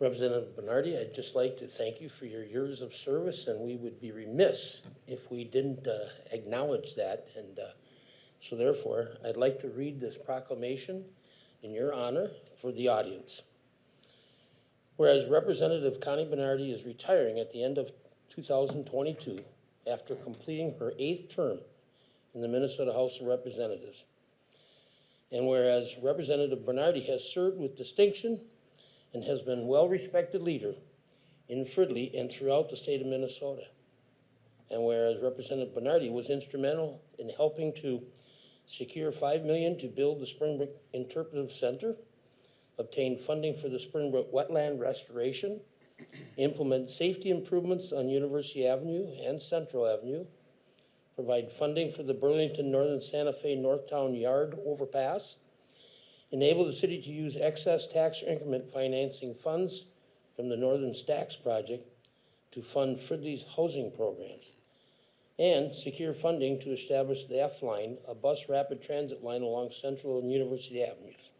Representative Bernardy, I'd just like to thank you for your years of service, and we would be remiss if we didn't acknowledge that. And so therefore, I'd like to read this proclamation in your honor for the audience. Whereas Representative Connie Bernardy is retiring at the end of 2022 after completing her 8th term in the Minnesota House of Representatives. And whereas Representative Bernardy has served with distinction and has been a well-respected leader in Fridley and throughout the state of Minnesota. And whereas Representative Bernardy was instrumental in helping to secure $5 million to build the Springbrook Interpretive Center, obtain funding for the Springbrook wetland restoration, implement safety improvements on University Avenue and Central Avenue, provide funding for the Burlington Northern Santa Fe Northtown Yard overpass, enable the city to use excess tax increment financing funds from the Northern Stacks project to fund Fridley's housing programs, and secure funding to establish the F-line, a bus rapid transit line along Central and University Avenues.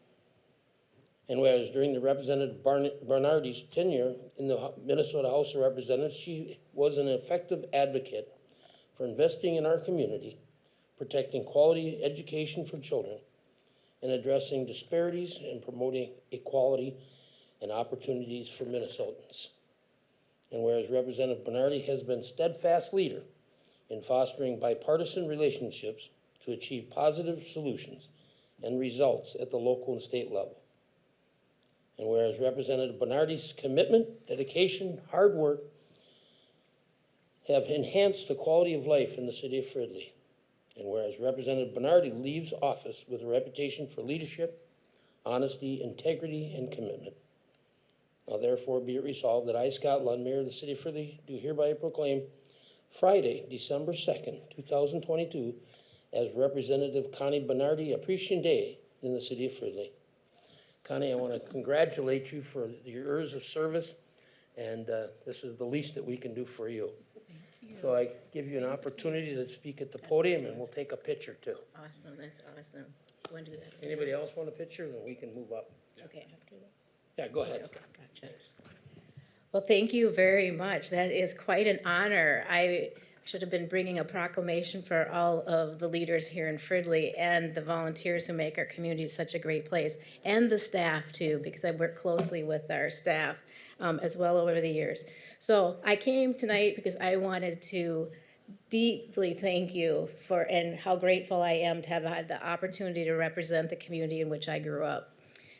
And whereas during the Representative Bernardy's tenure in the Minnesota House of Representatives, she was an effective advocate for investing in our community, protecting quality education for children, and addressing disparities and promoting equality and opportunities for Minnesotans. And whereas Representative Bernardy has been a steadfast leader in fostering bipartisan relationships to achieve positive solutions and results at the local and state level. And whereas Representative Bernardy's commitment, dedication, hard work have enhanced the quality of life in the city of Fridley. And whereas Representative Bernardy leaves office with a reputation for leadership, honesty, integrity, and commitment. Now therefore be it resolved that I, Scott Lund, Mayor of the City of Fridley, do hereby proclaim Friday, December 2nd, 2022, as Representative Connie Bernardy Appreciation Day in the City of Fridley. Connie, I want to congratulate you for your years of service, and this is the least that we can do for you. So I give you an opportunity to speak at the podium, and we'll take a picture too. Awesome, that's awesome. You want to do that? Anybody else want a picture? Then we can move up. Okay, after that. Yeah, go ahead. Okay, gotcha. Well, thank you very much. That is quite an honor. I should have been bringing a proclamation for all of the leaders here in Fridley and the volunteers who make our community such a great place, and the staff too, because I've worked closely with our staff as well over the years. So I came tonight because I wanted to deeply thank you for, and how grateful I am to have had the opportunity to represent the community in which I grew up.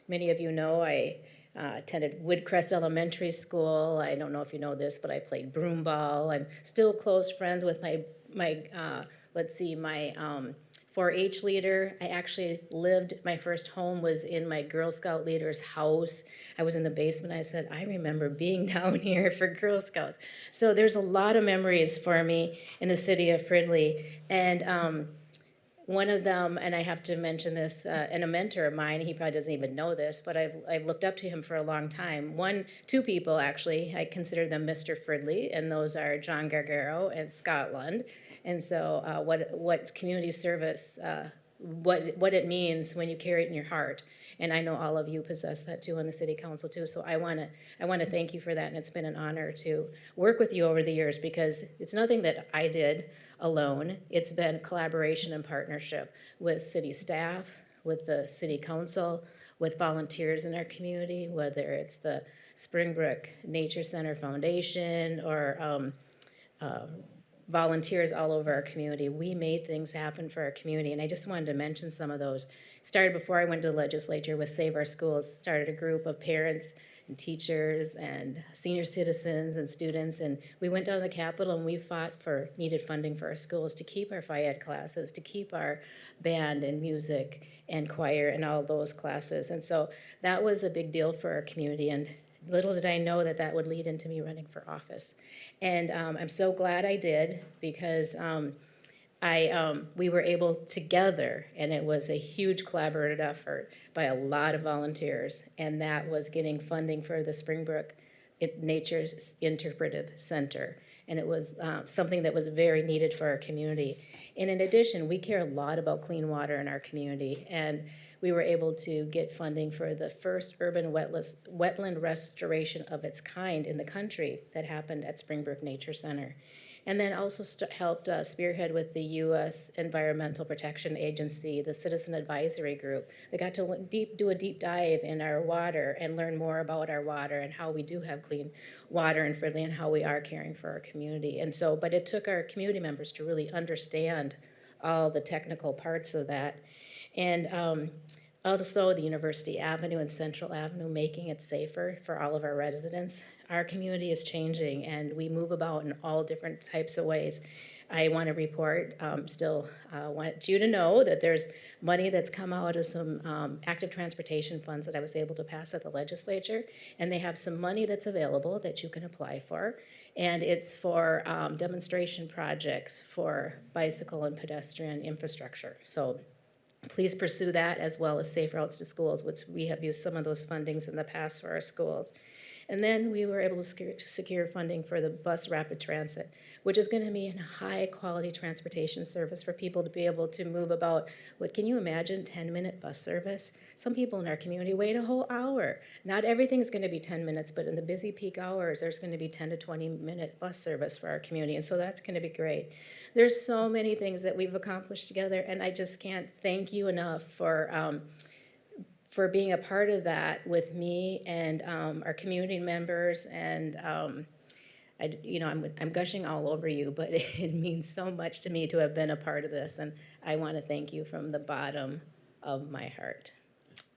Many of you know I attended Woodcrest Elementary School. I don't know if you know this, but I played broomball. I'm still close friends with my 4-H leader. I actually lived, my first home was in my Girl Scout leader's house. I was in the basement. I said, I remember being down here for Girl Scouts. So there's a lot of memories for me in the city of Fridley. And one of them, and I have to mention this, and a mentor of mine, he probably doesn't even know this, but I've looked up to him for a long time. Two people actually, I consider them Mr. Fridley, and those are John Gargaro and Scott Lund. And so what community service, what it means when you carry it in your heart. And I know all of you possess that too on the city council too. So I want to thank you for that, and it's been an honor to work with you over the years, because it's nothing that I did alone. It's been collaboration and partnership with city staff, with the city council, with volunteers in our community, whether it's the Springbrook Nature Center Foundation or volunteers all over our community. We made things happen for our community, and I just wanted to mention some of those. Started before I went to the legislature with Save Our Schools, started a group of parents and teachers and senior citizens and students, and we went down to the Capitol and we fought for needed funding for our schools to keep our Phi Ed classes, to keep our band and music and choir and all those classes. And so that was a big deal for our community, and little did I know that that would lead into me running for office. And I'm so glad I did, because we were able together, and it was a huge collaborative effort by a lot of volunteers, and that was getting funding for the Springbrook Nature's Interpretive Center. And it was something that was very needed for our community. And in addition, we care a lot about clean water in our community. And we were able to get funding for the first urban wetland restoration of its kind in the country that happened at Springbrook Nature Center. And then also helped spearhead with the U.S. Environmental Protection Agency, the Citizen Advisory Group. They got to do a deep dive in our water and learn more about our water and how we do have clean water and friendly and how we are caring for our community. And so, but it took our community members to really understand all the technical parts of that. And also the University Avenue and Central Avenue, making it safer for all of our residents. Our community is changing and we move about in all different types of ways. I want to report, want you to know that there's money that's come out of some active transportation funds that I was able to pass at the legislature, and they have some money that's available that you can apply for, and it's for demonstration projects for bicycle and pedestrian infrastructure. So please pursue that, as well as Safe Routes to Schools, which we have used some of those fundings in the past for our schools. And then we were able to secure funding for the bus rapid transit, which is going to be a high quality transportation service for people to be able to move about with, can you imagine, 10-minute bus service? Some people in our community wait a whole hour. Not everything's going to be 10 minutes, but in the busy peak hours, there's going to be 10 to 20-minute bus service for our community. And so that's going to be great. There's so many things that we've accomplished together, and I just can't thank you enough for being a part of that with me and our community members. And I'm gushing all over you, but it means so much to me to have been a part of this, and I want to thank you from the bottom of my heart.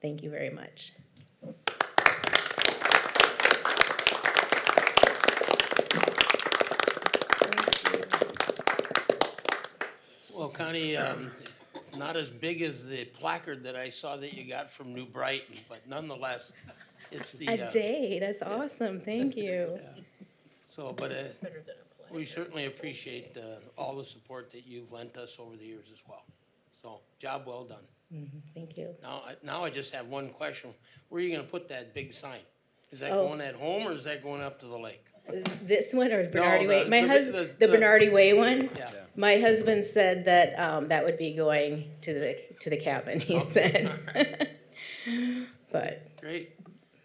Thank you very much. Well, Connie, it's not as big as the placard that I saw that you got from New Brighton, but nonetheless, it's the. A day, that's awesome, thank you. Yeah. So, but we certainly appreciate all the support that you've lent us over the years as well. So, job well done. Thank you. Now I just have one question. Where are you gonna put that big sign? Is that Oh. going at home or is that going up to the lake? This one or Bernardy No, Way? My husband, the Bernardy Way one? Yeah. My husband said that that would be going to the cabin, he said. But, Great.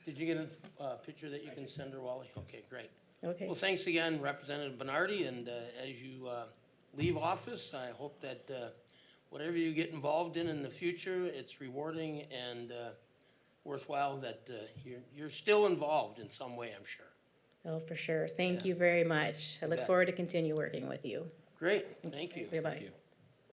Did you get a picture that you can send her, Wally? Okay, great. okay. Well, thanks again, Representative Bernardy, and as you leave office, I hope that whatever you get involved in the future, it's rewarding and worthwhile, that you're still involved in some way, I'm sure. Oh, for sure. Thank you very much. I look bet. forward to continue working with you. Great, thank you. Bye-bye. Thank you.